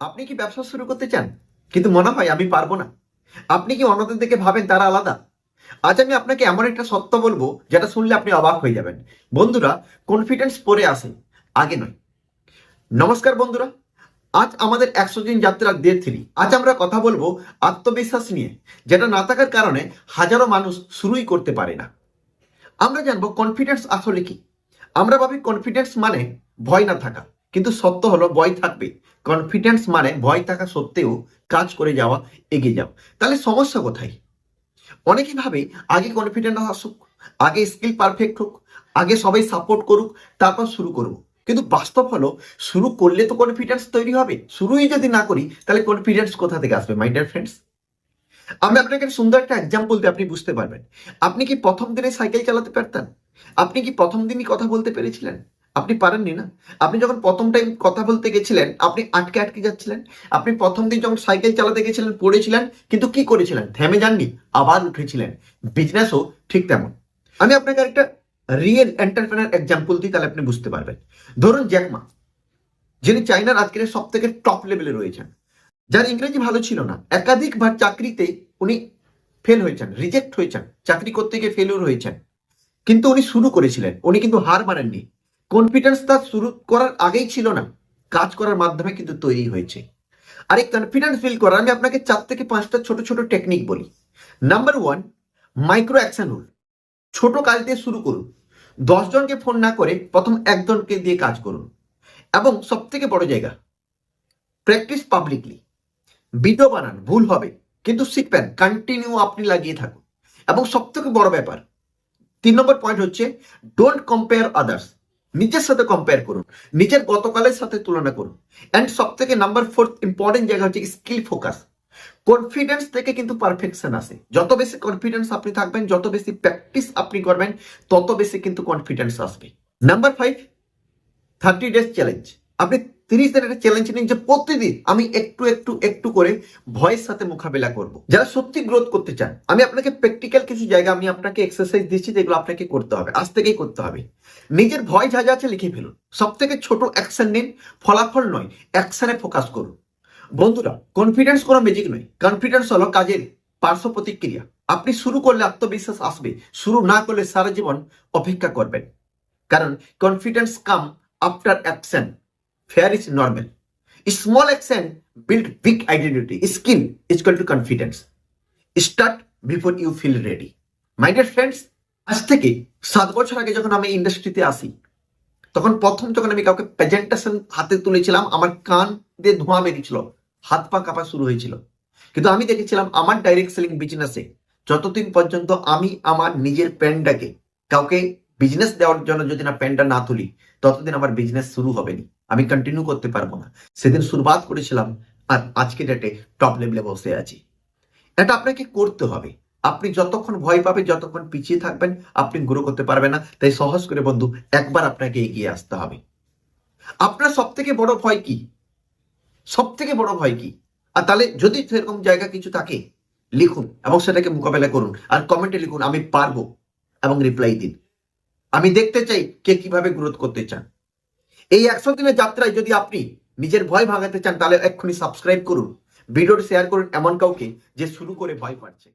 আপনি কি ব্যবসা শুরু করতে চান কিন্তু মনে হয় আমি পারবো না? আপনি কি অন্যদের দিকে ভাবেন তারা আলাদা? আজ আমি আপনাকে এমন একটা সত্য বলবো যেটা শুনলে আপনি অবাক হয়ে যাবেন। বন্ধুরা, কনফিডেন্স পরে আসে, আগে নয়। নমস্কার বন্ধুরা, আজ আমাদের 100 দিন যাত্রার ডে 3। আজ আমরা কথা বলবো আত্মবিশ্বাস নিয়ে, যেটা না থাকার কারণে হাজারো মানুষ শুরুই করতে পারে না। আমরা জানবো কনফিডেন্স আসলে কি। আমরা ভাবি কনফিডেন্স মানে ভয় না থাকা, কিন্তু সত্য হলো ভয় থাকবে। কনফিডেন্স মানে ভয় থাকা সত্ত্বেও কাজ করে যাওয়া, এগিয়ে যাওয়া। তাহলে সমস্যা কোথায়? অনেকেই ভাবে আগে কনফিডেন্স আসুক, আগে স্কিল পারফেক্ট হোক, আগে সবাই সাপোর্ট করুক, তারপর শুরু করবো। কিন্তু বাস্তব হলো, শুরু করলে তো কনফিডেন্স তৈরি হবে। শুরুই যদি না করি তাহলে কনফিডেন্স কোথা থেকে আসবে মাই ডিয়ার ফ্রেন্ডস? আমি আপনাকে সুন্দর একটা এক্সাম্পল দিয়ে আপনি বুঝতে পারবেন। আপনি কি প্রথম দিনে সাইকেল চালাতে পারতেন? আপনি কি প্রথম দিনই কথা বলতে পেরেছিলেন? আপনি পারেননি না। আপনি যখন প্রথম টাইম কথা বলতে গেছিলেন আপনি আটকে আটকে যাচ্ছিলেন। আপনি প্রথম দিন যখন সাইকেল চালাতে গেছিলেন পড়েছিলেন, কিন্তু কি করেছিলেন? থেমে যাননি, আবার উঠেছিলেন। বিজনেসও ঠিক তেমন। আমি আপনাকে একটা রিয়েল এন্টারপ্রেনার এক্সাম্পল দিই, তাহলে আপনি বুঝতে পারবেন। ধরুন জ্যাকমা, যিনি চাইনার আজকের সব থেকে টপ লেভেলে রয়েছেন, যার ইংরেজি ভালো ছিল না, একাধিকবার চাকরিতে উনি ফেল হয়েছেন, রিজেক্ট হয়েছেন, চাকরি করতে গিয়ে ফেলিওর হয়েছেন। কিন্তু উনি শুরু করেছিলেন, উনি কিন্তু হার মানেননি। কনফিডেন্স তার শুরু করার আগেই ছিল না, কাজ করার মাধ্যমে কিন্তু তৈরি হয়েছে। আর এই কনফিডেন্স বিল্ড করার আমি আপনাকে 4 থেকে 5টা ছোট ছোট টেকনিক বলি। Number 1, micro action rule. ছোট কাজ দিয়ে শুরু করুন। 10 জনকে ফোন না করে প্রথম একজনকে দিয়ে কাজ করুন। এবং সব থেকে বড় জায়গা, প্র্যাকটিস পাবলিকলি। ভিডিও বানান, ভুল হবে কিন্তু শিখবেন, কন্টিনিউ আপনি লাগিয়ে থাকুন। এবং সব থেকে বড় ব্যাপার, 3 নম্বর পয়েন্ট হচ্ছে, ডোন্ট কম্পেয়ার আদার্স। নিজের সাথে কম্পেয়ার করুন, নিজের গতকালের সাথে তুলনা করুন। অ্যান্ড সব থেকে নাম্বার 4 ইম্পর্টেন্ট জায়গা হচ্ছে স্কিল ফোকাস। কনফিডেন্স থেকে কিন্তু পারফেকশন আসে। যত বেশি কনফিডেন্স আপনি থাকবেন, যত বেশি প্র্যাকটিস আপনি করবেন, তত বেশি কিন্তু কনফিডেন্স আসবে। Number 5, 30 days challenge. আপনি 30 দিনের একটা চ্যালেঞ্জ নিন যে প্রতিদিন আমি একটু একটু একটু করে ভয়ের সাথে মোকাবেলা করব। যারা সত্যি গ্রোথ করতে চান, আমি আপনাকে প্র্যাকটিক্যাল কিছু জায়গা আমি আপনাকে এক্সারসাইজ দিচ্ছি যেগুলো আপনাকে করতে হবে, আজ থেকেই করতে হবে। নিজের ভয় যা যা আছে লিখে ফেলুন। সব থেকে ছোট অ্যাকশন নিন, ফলাফল নয়, অ্যাকশনে ফোকাস করুন। বন্ধুরা, কনফিডেন্স কোনো ম্যাজিক নয়, কনফিডেন্স হলো কাজের পার্শ্ব প্রতিক্রিয়া। আপনি শুরু করলে আত্মবিশ্বাস আসবে, শুরু না করলে সারা জীবন অপেক্ষা করবেন। কারণ confidence come after action, fear is normal. Small action build big identity. Skill is equal to confidence. Start before you feel ready. My dear friends, আজ থেকে 7 বছর আগে যখন আমি ইন্ডাস্ট্রিতে আসি, তখন প্রথম যখন আমি কাউকে প্রেজেন্টেশন হাতে তুলেছিলাম, আমার কান দিয়ে ধোঁয়া বেরিয়েছিল, হাত পা কাঁপা শুরু হয়েছিল। কিন্তু আমি দেখেছিলাম আমার ডাইরেক্ট সেলিং বিজনেসে, যতদিন পর্যন্ত আমি আমার নিজের পেনটাকে কাউকে বিজনেস দেওয়ার জন্য যদি না পেনটা না তুলি, ততদিন আমার বিজনেস শুরু হবে না, আমি কন্টিনিউ করতে পারবো না। সেদিন শুরুবাত করেছিলাম, আর আজকে ডেটে টপ লেভেলে বসে আছি। এটা আপনাকে করতে হবে। আপনি যতক্ষণ ভয় পাবেন, যতক্ষণ পিছিয়ে থাকবেন, আপনি গ্রো করতে পারবেন না। তাই সহজ করে বন্ধু, একবার আপনাকে এগিয়ে আসতে হবে। আপনার সব থেকে বড় ভয় কি? সব থেকে বড় ভয় কি? আর তাহলে যদি সেরকম জায়গা কিছু থাকে, লিখুন এবং সেটাকে মোকাবেলা করুন। আর কমেন্টে লিখুন আমি পারবো, এবং রিপ্লাই দিন। আমি দেখতে চাই কে কিভাবে গ্রোথ করতে চান। এই 100 দিনের যাত্রায় যদি আপনি নিজের ভয় ভাঙাতে চান, তাহলে এক্ষুনি সাবস্ক্রাইব করুন, ভিডিওটি শেয়ার করুন এমন কাউকে যে শুরু করে ভয় পাচ্ছে।